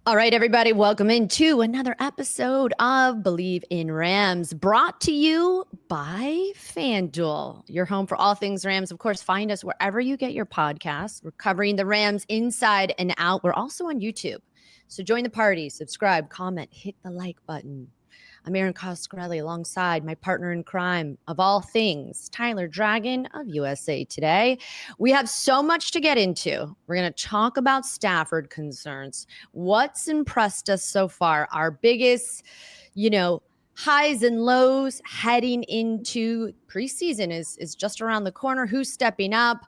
All right, everybody, welcome into another episode of Believe in Rams, brought to you by FanDuel, your home for all things Rams. Of course, find us wherever you get your podcasts. We're covering the Rams inside and out. We're also on YouTube. So join the party, subscribe, comment, hit the like button. I'm Aaron Coscarelli alongside my partner in crime of all things, Tyler Dragon of USA Today. We have so much to get into. We're going to talk about Stafford concerns, what's impressed us so far, our biggest, highs and lows heading into preseason is just around the corner. Who's stepping up?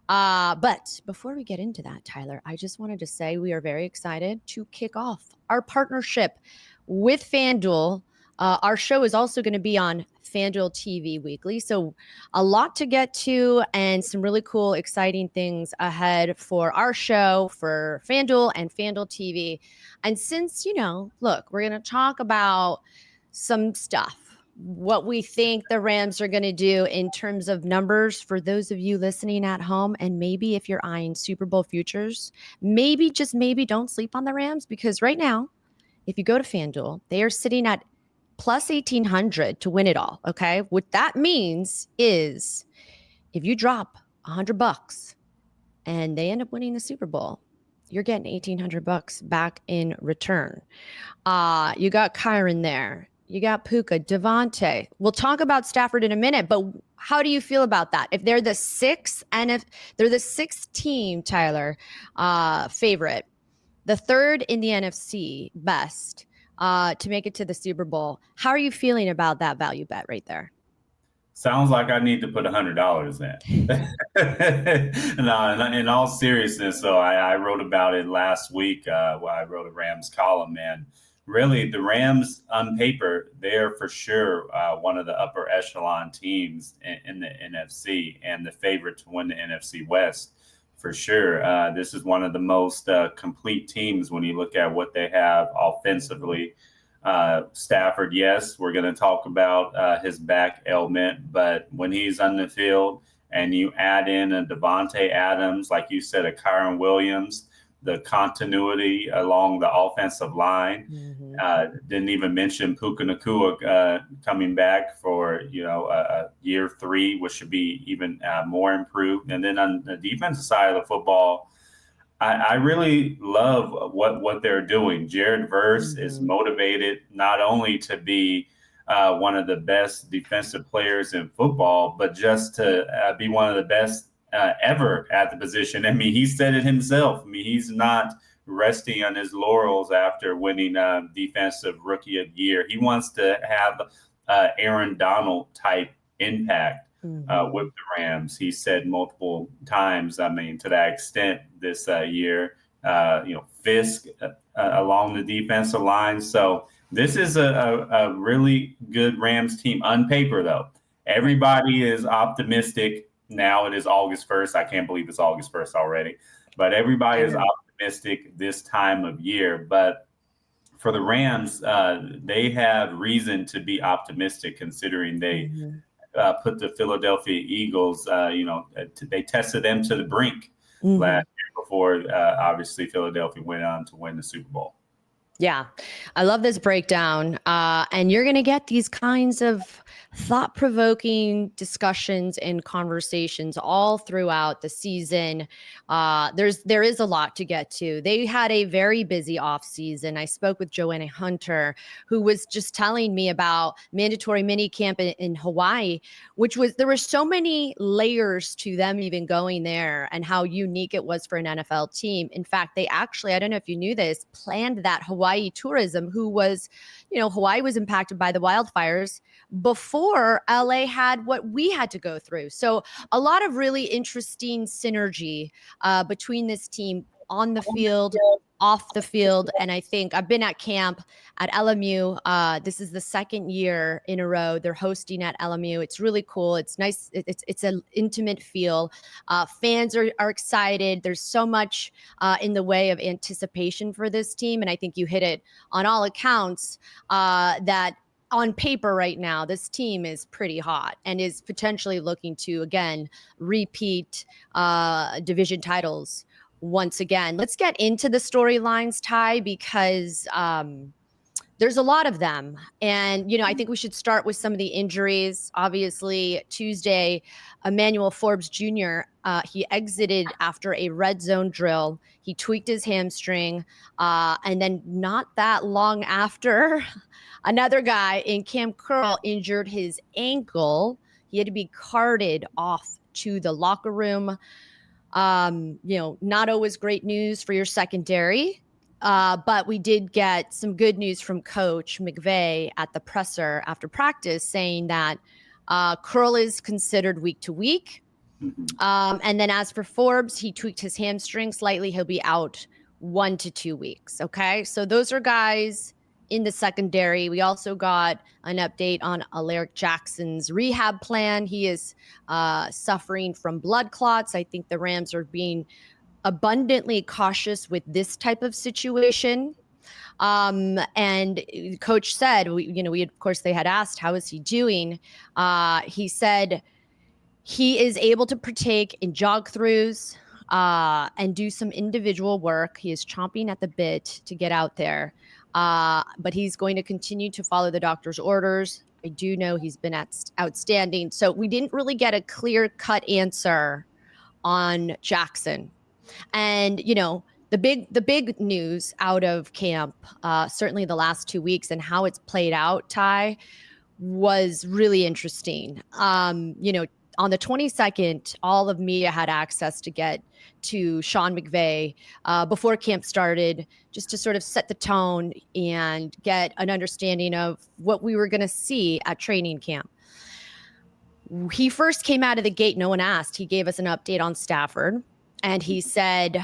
But before we get into that, Tyler, I just wanted to say we are very excited to kick off our partnership with FanDuel. Our show is also going to be on FanDuel TV weekly. So a lot to get to and some really cool, exciting things ahead for our show, for FanDuel and FanDuel TV. And since, look, we're going to talk about some stuff, what we think the Rams are going to do in terms of numbers for those of you listening at home. And maybe if you're eyeing Super Bowl futures, maybe, just maybe, don't sleep on the Rams, because right now, if you go to FanDuel, they are sitting at plus 1,800 to win it all. Okay. What that means is if you drop $100 and they end up winning the Super Bowl, you're getting $1,800 back in return. You got Kyron there. You got Puka, Davante. We'll talk about Stafford in a minute, but how do you feel about that? If they're the sixth team, Tyler, favorite, the third in the NFC best, to make it to the Super Bowl. How are you feeling about that value bet right there? Sounds like I need to put $100 in. No, in all seriousness, so I wrote about it last week. I wrote a Rams column, and really the Rams on paper, they're for sure one of the upper echelon teams in the NFC and the favorite to win the NFC West. For sure. This is one of the most complete teams when you look at what they have offensively. Stafford, yes, we're going to talk about his back ailment, but when he's on the field and you add in a Davante Adams, like you said, a Kyron Williams, the continuity along the offensive line. Didn't even mention Puka Nacua coming back for year 3, which should be even more improved. And then on the defensive side of the football, I really love what they're doing. Jared Verse is motivated not only to be one of the best defensive players in football, but just to be one of the best ever at the position. I mean, he said it himself. I mean, he's not resting on his laurels after winning Defensive Rookie of the Year. He wants to have Aaron Donald type impact with the Rams. He said multiple times, I mean, to that extent this year, Fisk along the defensive line. So this is a really good Rams team on paper, though. Everybody is optimistic. Now it is August 1st. I can't believe it's August 1st already. But everybody is optimistic this time of year. But for the Rams, they have reason to be optimistic considering they put the Philadelphia Eagles, they tested them to the brink last year before, obviously, Philadelphia went on to win the Super Bowl. Yeah, I love this breakdown. And you're going to get these kinds of thought-provoking discussions and conversations all throughout the season. There is a lot to get to. They had a very busy offseason. I spoke with Joanna Hunter, who was just telling me about mandatory mini camp in Hawaii, there were so many layers to them even going there and how unique it was for an NFL team. In fact, they actually, I don't know if you knew this, planned that Hawaii tourism, Hawaii was impacted by the wildfires before LA had what we had to go through. So a lot of really interesting synergy between this team on the field, off the field. And I think I've been at camp at LMU. This is the second year in a row they're hosting at LMU. It's really cool. It's nice. It's an intimate feel. Fans are excited. There's so much in the way of anticipation for this team. And I think you hit it on all accounts that on paper right now, this team is pretty hot and is potentially looking to, again, repeat division titles once again. Let's get into the storylines, Ty, because there's a lot of them. And, I think we should start with some of the injuries. Obviously, Tuesday, Emmanuel Forbes Jr., he exited after a red zone drill. He tweaked his hamstring. And then not that long after, another guy in Cam Curl injured his ankle. He had to be carted off to the locker room. Not always great news for your secondary. But we did get some good news from Coach McVay at the presser after practice saying that Curl is considered week to week. And then as for Forbes, he tweaked his hamstring slightly. He'll be out 1 to 2 weeks. Okay. So those are guys in the secondary. We also got an update on Alaric Jackson's rehab plan. He is suffering from blood clots. I think the Rams are being abundantly cautious with this type of situation. And coach said, of course, they had asked, how is he doing? He said he is able to partake in jog throughs and do some individual work. He is chomping at the bit to get out there. But he's going to continue to follow the doctor's orders. I do know he's been outstanding. So we didn't really get a clear-cut answer on Jackson. And, the big news out of camp, certainly the last 2 weeks and how it's played out, Ty, was really interesting. On the 22nd, all of media had access to get to Sean McVay before camp started, just to sort of set the tone and get an understanding of what we were going to see at training camp. He first came out of the gate, no one asked. He gave us an update on Stafford. And he said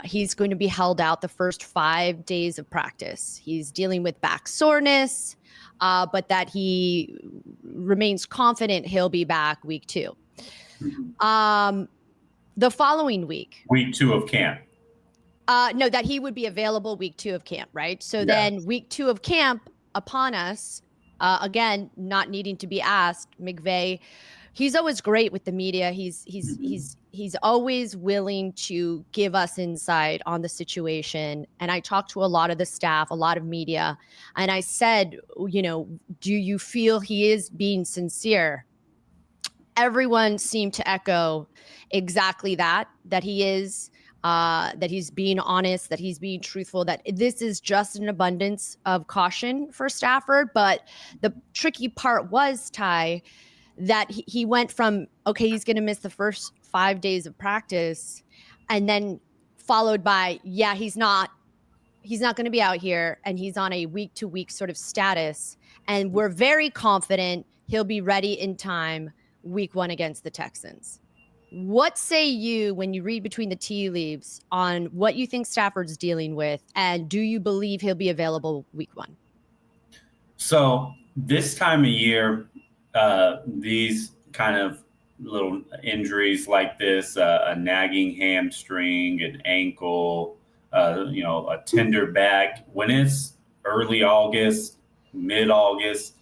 he's going to be held out the first 5 days of practice. He's dealing with back soreness, but that he remains confident he'll be back week 2. The following week. Week 2 of camp. No, that he would be available week 2 of camp, right? So then week 2 of camp upon us, again, not needing to be asked, McVay, he's always great with the media. He's always willing to give us insight on the situation. And I talked to a lot of the staff, a lot of media, and I said, do you feel he is being sincere? Everyone seemed to echo exactly that he is, that he's being honest, that he's being truthful, that this is just an abundance of caution for Stafford. But the tricky part was, Ty, that he went from, okay, he's going to miss the first 5 days of practice, and then followed by, he's not going to be out here, and he's on a week to week sort of status. And we're very confident he'll be ready in time week 1 against the Texans. What say you when you read between the tea leaves on what you think Stafford's dealing with, and do you believe he'll be available week 1? So this time of year, these kind of little injuries like this, a nagging hamstring, an ankle, a tender back, when it's early August, mid-August,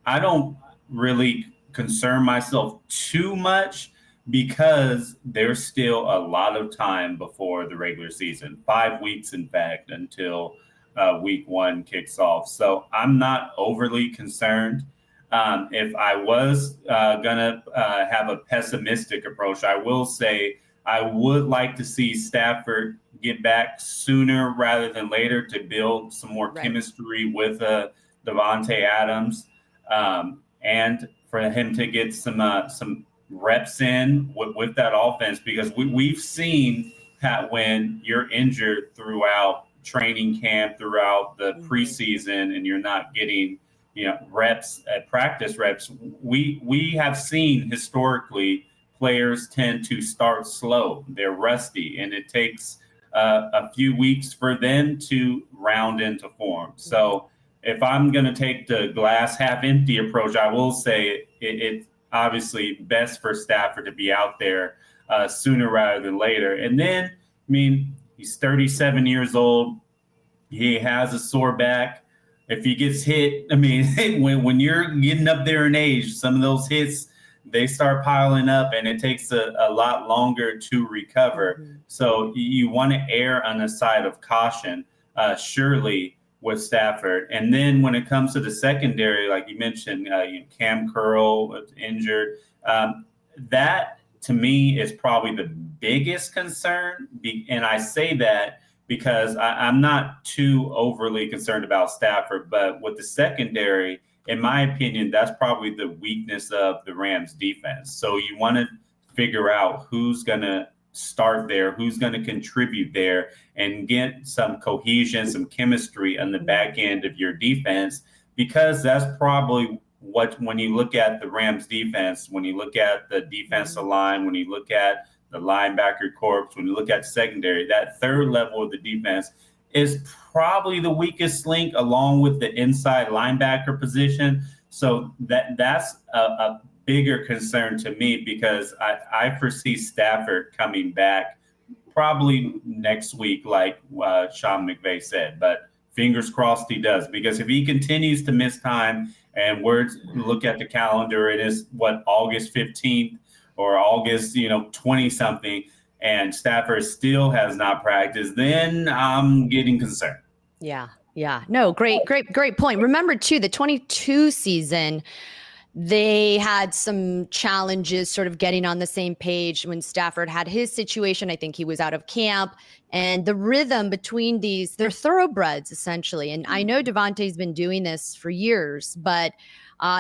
I don't really concern myself too much because there's still a lot of time before the regular season, 5 weeks, in fact, until week 1 kicks off. So I'm not overly concerned. If I was going to have a pessimistic approach, I will say I would like to see Stafford get back sooner rather than later to build some more chemistry with Davante Adams, and for him to get some reps in with that offense, because we've seen that when you're injured throughout training camp, throughout the preseason, and you're not getting reps at practice reps, we have seen historically players tend to start slow. They're rusty, and it takes a few weeks for them to round into form. So if I'm going to take the glass half empty approach, I will say it's obviously best for Stafford to be out there sooner rather than later. And then, he's 37 years old. He has a sore back. If he gets hit, when you're getting up there in age, some of those hits, they start piling up, and it takes a lot longer to recover. Mm-hmm. So you want to err on the side of caution, surely with Stafford. And then when it comes to the secondary, like you mentioned, Cam Curl was injured. That to me is probably the biggest concern. And I say that because I'm not too overly concerned about Stafford, but with the secondary, in my opinion, that's probably the weakness of the Rams defense. So you want to figure out who's going to start there, who's going to contribute there, and get some cohesion, some chemistry on the back end of your defense, because that's probably what, when you look at the Rams defense, when you look at the defensive line, when you look at the linebacker corps, when you look at secondary, that third level of the defense is probably the weakest link, along with the inside linebacker position. So that's a bigger concern to me, because I foresee Stafford coming back probably next week, like Sean McVay said. But fingers crossed he does, because if he continues to miss time, and look at the calendar, it is August 15th or August 20 something, and Stafford still has not practiced, then I'm getting concerned. Yeah. No, great point. Remember too, the 22 season, they had some challenges sort of getting on the same page when Stafford had his situation. I think he was out of camp, and the rhythm between they're thoroughbreds essentially. And I know Davante's been doing this for years, but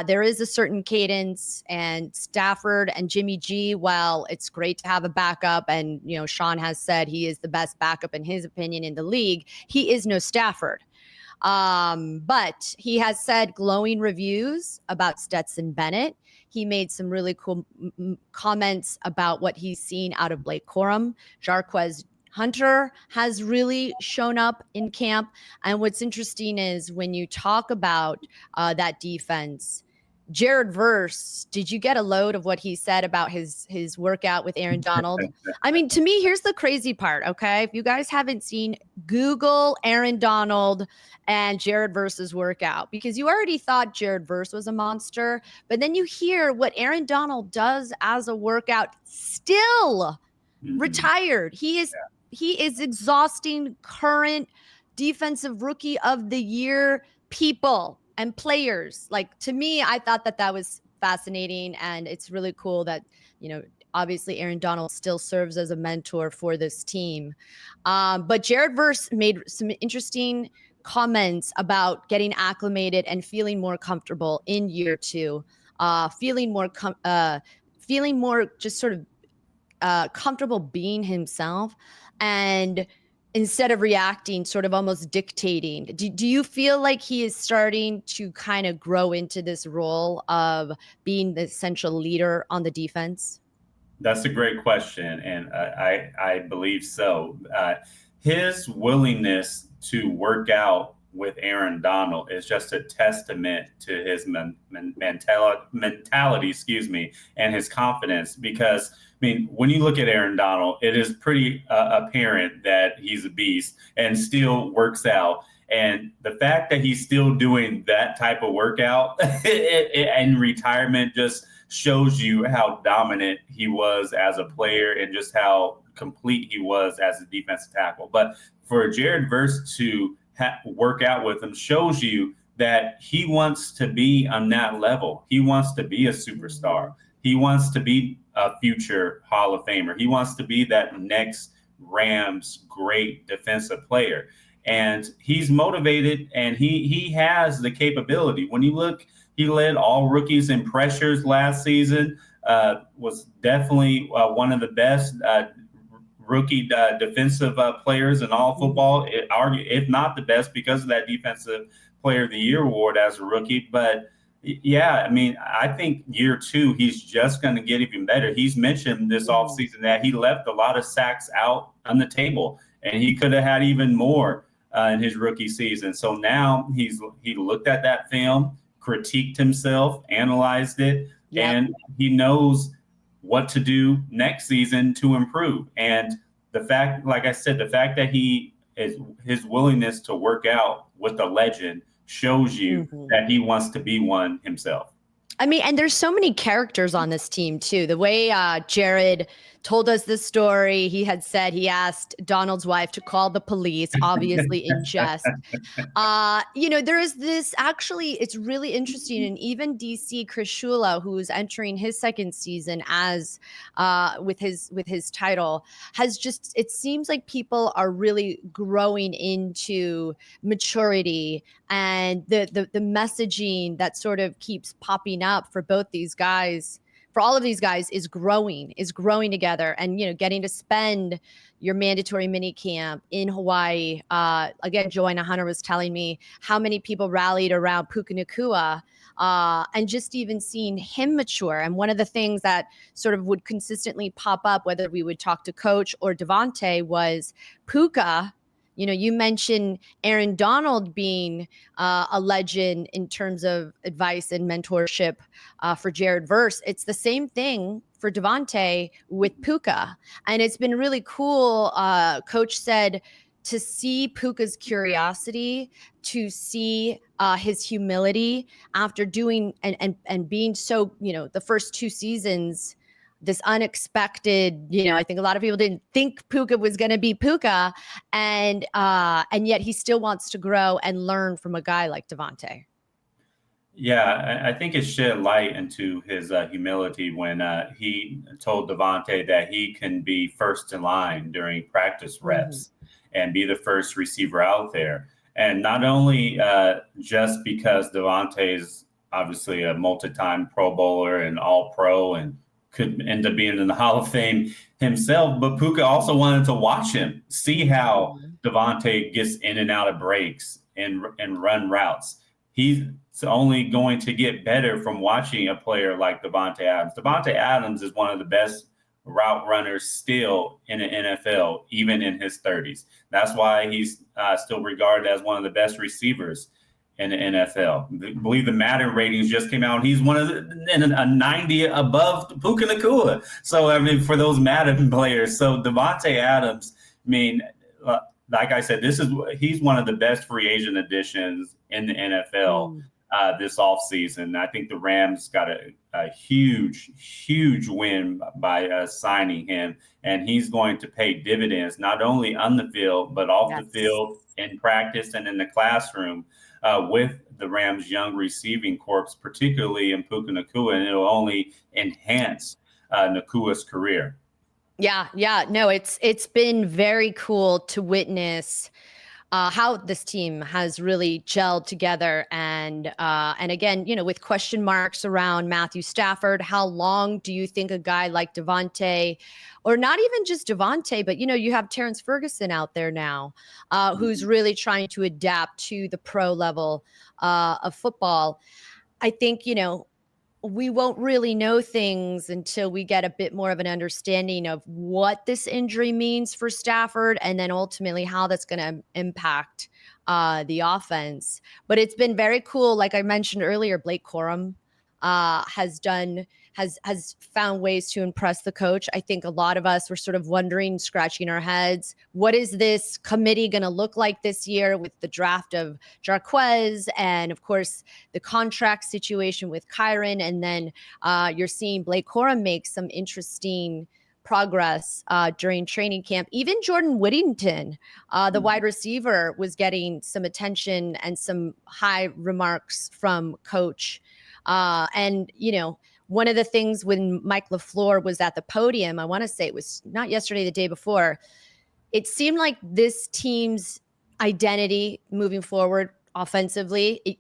there is a certain cadence, and Stafford and Jimmy G, while it's great to have a backup, and Sean has said he is the best backup in his opinion in the league, he is no Stafford. But he has said glowing reviews about Stetson Bennett. He made some really cool comments about what he's seen out of Blake Corum. Jarquez Hunter has really shown up in camp. And what's interesting is when you talk about that defense, Jared Verse, did you get a load of what he said about his workout with Aaron Donald? I mean, to me, here's the crazy part, okay? If you guys haven't seen, Google Aaron Donald and Jared Verse's workout, because you already thought Jared Verse was a monster, but then you hear what Aaron Donald does as a workout, still retired. He is exhausting current defensive rookie of the year people and players. Like, to me, I thought that was fascinating, and it's really cool that, obviously Aaron Donald still serves as a mentor for this team. But Jared Verse made some interesting comments about getting acclimated and feeling more comfortable in year two, feeling more just sort of comfortable being himself, and instead of reacting, sort of almost dictating. Do you feel like he is starting to kind of grow into this role of being the essential leader on the defense? That's a great question, and I believe so. His willingness to work out with Aaron Donald is just a testament to his mentality, and his confidence. Because, when you look at Aaron Donald, it is pretty apparent that he's a beast and still works out. And the fact that he's still doing that type of workout in retirement just shows you how dominant he was as a player, and just how complete he was as a defensive tackle. But for Jared Verse to work out with him shows you that he wants to be on that level. He wants to be a superstar. He wants to be a future Hall of Famer. He wants to be that next Rams great defensive player. And he's motivated, and he has the capability. When you look, he led all rookies in pressures last season, was definitely one of the best rookie defensive players in all football, if not the best, because of that Defensive Player of the Year award as a rookie. But yeah, I think year two, he's just going to get even better. He's mentioned this offseason that he left a lot of sacks out on the table, and he could have had even more in his rookie season. So now he looked at that film, critiqued himself, analyzed it, and he knows what to do next season to improve. And the fact, like I said, the fact that his willingness to work out with a legend shows you that he wants to be one himself. I mean, and there's so many characters on this team too. The way Jared told us this story, he had said he asked Donald's wife to call the police, obviously in jest. There is this actually, it's really interesting. And even DC Chris Shula, who's entering his second season as with his title, has just, it seems like people are really growing into maturity, and the messaging that sort of keeps popping up for both these guys, for all of these guys, is growing together. And getting to spend your mandatory mini camp in Hawaii. Again, Joanna Hunter was telling me how many people rallied around Puka Nacua, and just even seeing him mature. And one of the things that sort of would consistently pop up, whether we would talk to Coach or Davante, was Puka. You mentioned Aaron Donald being a legend in terms of advice and mentorship for Jared Verse. It's the same thing for Davante with Puka. And it's been really cool. Coach said to see Puka's curiosity, to see his humility after doing and being so, the first 2 seasons, this unexpected, I think a lot of people didn't think Puka was going to be Puka, and yet he still wants to grow and learn from a guy like Davante. Yeah, I think it shed light into his humility when he told Davante that he can be first in line during practice reps and be the first receiver out there. And not only just because Davante is obviously a multi-time Pro Bowler and All-Pro and could end up being in the Hall of Fame himself, but Puka also wanted to watch him, see how Davante gets in and out of breaks and run routes. He's only going to get better from watching a player like Davante Adams. Davante Adams is one of the best route runners still in the NFL, even in his 30s. That's why he's still regarded as one of the best receivers in the NFL. I believe the Madden ratings just came out. He's one of a 90 above Puka Nacua. So, I mean, for those Madden players. So Davante Adams, I mean, like I said, he's one of the best free agent additions in the NFL this offseason. I think the Rams got a huge, huge win by signing him, and he's going to pay dividends not only on the field, but off the field, in practice, and in the classroom with the Rams' young receiving corps, particularly in Puka Nacua, and it'll only enhance Nacua's career. Yeah. No, it's been very cool to witness how this team has really gelled together, and again, with question marks around Matthew Stafford. How long do you think a guy like Davante, or not even just Davante, but you have Terrence Ferguson out there now, who's really trying to adapt to the pro level of football. I think we won't really know things until we get a bit more of an understanding of what this injury means for Stafford, and then ultimately how that's going to impact the offense. But it's been very cool. Like I mentioned earlier, Blake Corum has found ways to impress the coach. I think a lot of us were sort of wondering, scratching our heads, what is this committee going to look like this year with the draft of Jarquez, and of course the contract situation with Kyron. And then you're seeing Blake Corum make some interesting progress during training camp. Even Jordan Whittington, the wide receiver, was getting some attention and some high remarks from coach. And one of the things when Mike LaFleur was at the podium, I want to say it was not yesterday, the day before, it seemed like this team's identity moving forward offensively,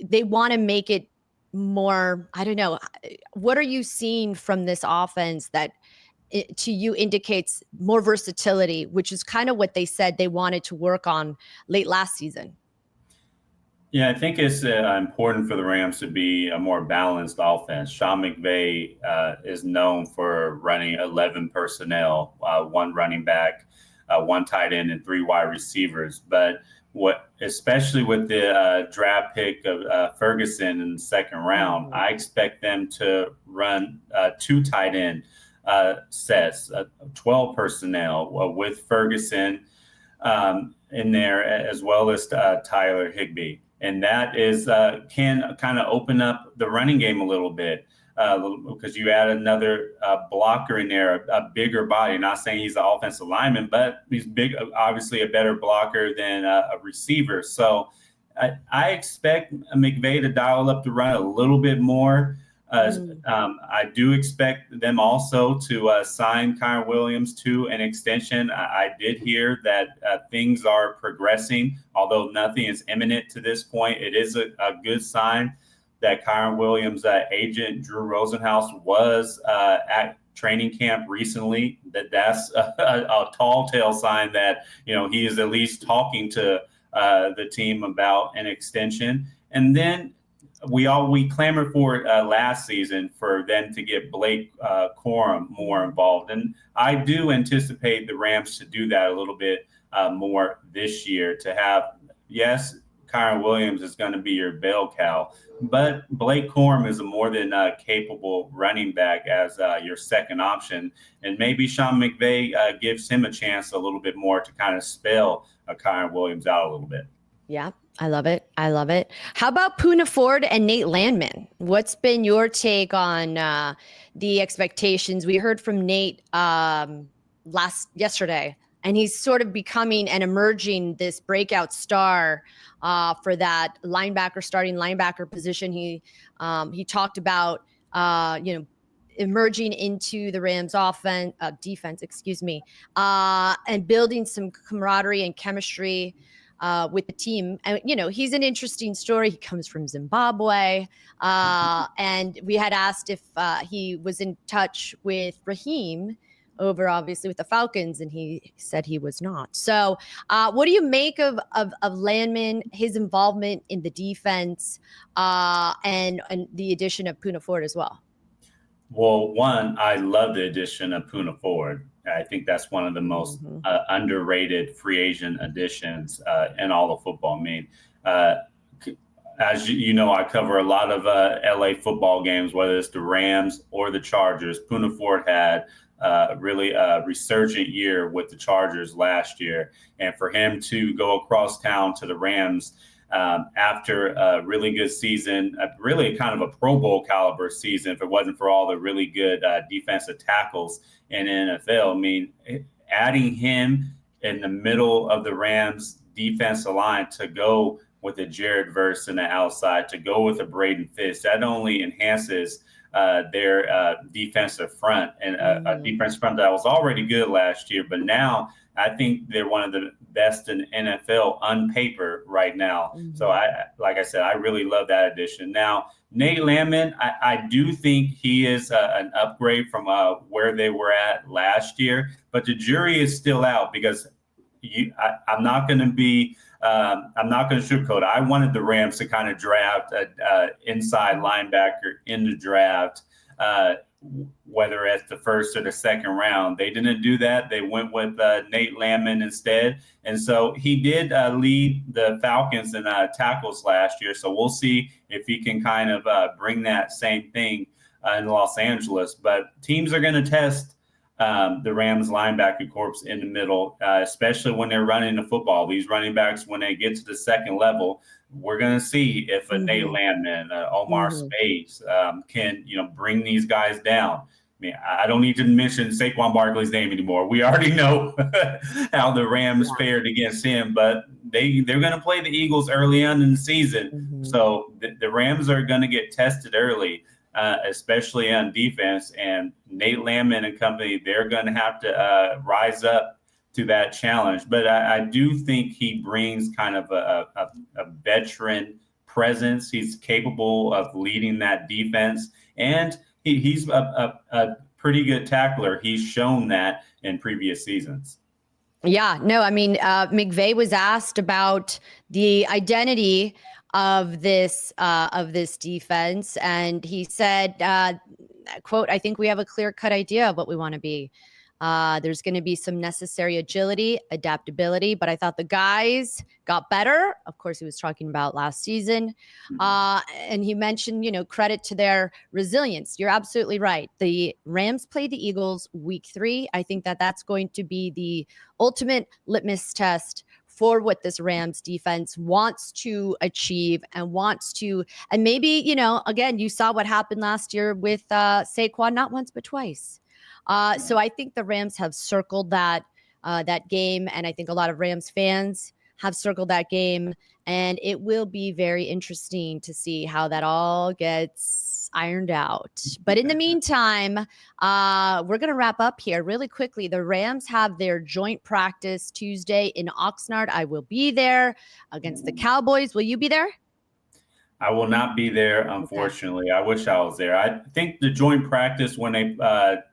they want to make it more, I don't know. What are you seeing from this offense that to you indicates more versatility, which is kind of what they said they wanted to work on late last season? Yeah, I think it's important for the Rams to be a more balanced offense. Sean McVay is known for running 11 personnel, one running back, one tight end, and 3 wide receivers. But especially with the draft pick of Ferguson in the second round, I expect them to run 2 tight end sets, 12 personnel with Ferguson in there, as well as Tyler Higbee. and that is can kind of open up the running game a little bit. Because you add another blocker in there, a bigger body. Not saying he's an offensive lineman, but he's big, obviously a better blocker than a receiver. So I expect McVay to dial up the run a little bit more. I do expect them also to sign Kyren Williams to an extension. I did hear that things are progressing, although nothing is imminent to this point. It is a good sign that Kyren Williams' agent, Drew Rosenhaus, was at training camp recently. That's a tall tale sign that, he is at least talking to the team about an extension. And then we clamored for last season for them to get Blake Corum more involved. And I do anticipate the Rams to do that a little bit more this year, to have, yes, Kyren Williams is going to be your bell cow, but Blake Corum is a more than capable running back as your second option. And maybe Sean McVay gives him a chance a little bit more to kind of spell Kyren Williams out a little bit. Yeah, I love it. I love it. How about Puka Nacua and Nate Landman? What's been your take on the expectations? We heard from Nate yesterday, and he's sort of becoming and emerging this breakout star for that starting linebacker position. He talked about emerging into the Rams defense, and building some camaraderie and chemistry with the team. And he's an interesting story. He comes from Zimbabwe, and we had asked if he was in touch with Raheem over obviously with the Falcons, and he said he was not. So what do you make of Landman, his involvement in the defense, and the addition of Puka Nacua as well? Well, one, I love the addition of Puka Nacua. I think that's one of the most underrated free agent additions in all of football. I mean, as you know, I cover a lot of LA football games, whether it's the Rams or the Chargers. Puka Nacua had really a resurgent year with the Chargers last year. And for him to go across town to the Rams after a really good season, really kind of a Pro Bowl caliber season, if it wasn't for all the really good defensive tackles in the NFL. I mean, adding him in the middle of the Rams defensive line to go with a Jared Verse in the outside, to go with a Braden Fitz, that only enhances their defensive front, and a defensive front that was already good last year. But now I think they're one of the best in NFL on paper right now. So like I said, I really love that addition. Now, Nate Landman, I do think he is an upgrade from where they were at last year, but the jury is still out, because I'm not going to be I'm not going to sugarcoat. I wanted the Rams to kind of draft an inside linebacker in the draft, whether it's the first or the second round. They didn't do that. They went with Nate Landman instead. And so he did lead the Falcons in tackles last year. So we'll see if he can kind of bring that same thing in Los Angeles. But teams are going to test the Rams linebacker corps in the middle, especially when they're running the football. These running backs, when they get to the second level, we're going to see if a Nate Landman, Omar Spades can, bring these guys down. I mean, I don't need to mention Saquon Barkley's name anymore. We already know how the Rams fared against him, but they're going to play the Eagles early on in the season. So the Rams are going to get tested early, especially on defense. And Nate Landman and company, they're going to have to rise up to that challenge. But I do think he brings kind of a veteran presence. He's capable of leading that defense, and he's a pretty good tackler. He's shown that in previous seasons. Yeah, no, I mean, McVay was asked about the identity of this defense, and he said, quote, "I think we have a clear-cut idea of what we want to be. There's going to be some necessary agility, adaptability, but I thought the guys got better." Of course, he was talking about last season. And he mentioned, credit to their resilience. You're absolutely right. The Rams play the Eagles week 3. I think that that's going to be the ultimate litmus test for what this Rams defense wants to achieve and and maybe, you know, again, you saw what happened last year with Saquon, not once, but twice. So I think the Rams have circled that game. And I think a lot of Rams fans have circled that game. And it will be very interesting to see how that all gets ironed out. But in the meantime, we're going to wrap up here really quickly. The Rams have their joint practice Tuesday in Oxnard. I will be there against the Cowboys. Will you be there? I will not be there, unfortunately. Okay. I wish I was there. I think the joint practice when they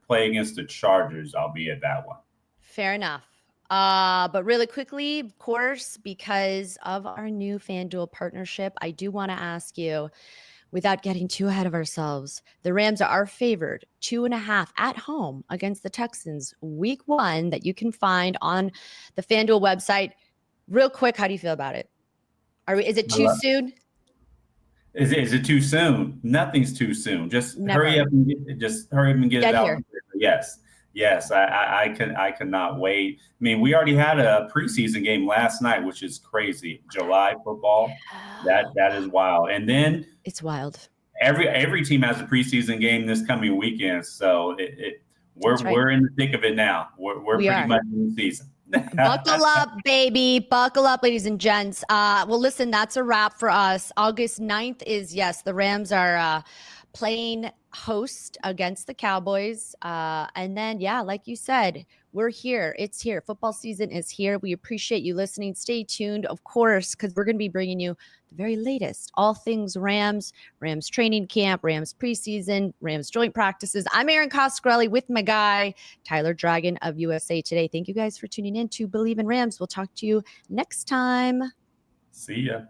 play against the Chargers, I'll be at that one. Fair enough. But really quickly, of course, because of our new FanDuel partnership, I do want to ask you, without getting too ahead of ourselves, the Rams are favored 2.5 at home against the Texans week 1 that you can find on the FanDuel website. Real quick, how do you feel about it? Is it too soon? Is it too soon? Nothing's too soon. Just hurry up and get it out. Here. Yes, I cannot wait. I mean, we already had a preseason game last night, which is crazy. July football, that is wild. And then it's wild. Every team has a preseason game this coming weekend, so we're in the thick of it now. We're pretty much in the season. Buckle up, baby. Buckle up, ladies and gents. Well, listen, that's a wrap for us. August 9th is, yes, the Rams are playing host against the Cowboys. And then, yeah, like you said, we're here. It's here. Football season is here. We appreciate you listening. Stay tuned, of course, because we're going to be bringing you the very latest, all things Rams, Rams training camp, Rams preseason, Rams joint practices. I'm Erin Coscarelli with my guy, Tyler Dragon of USA Today. Thank you guys for tuning in to Believe in Rams. We'll talk to you next time. See ya.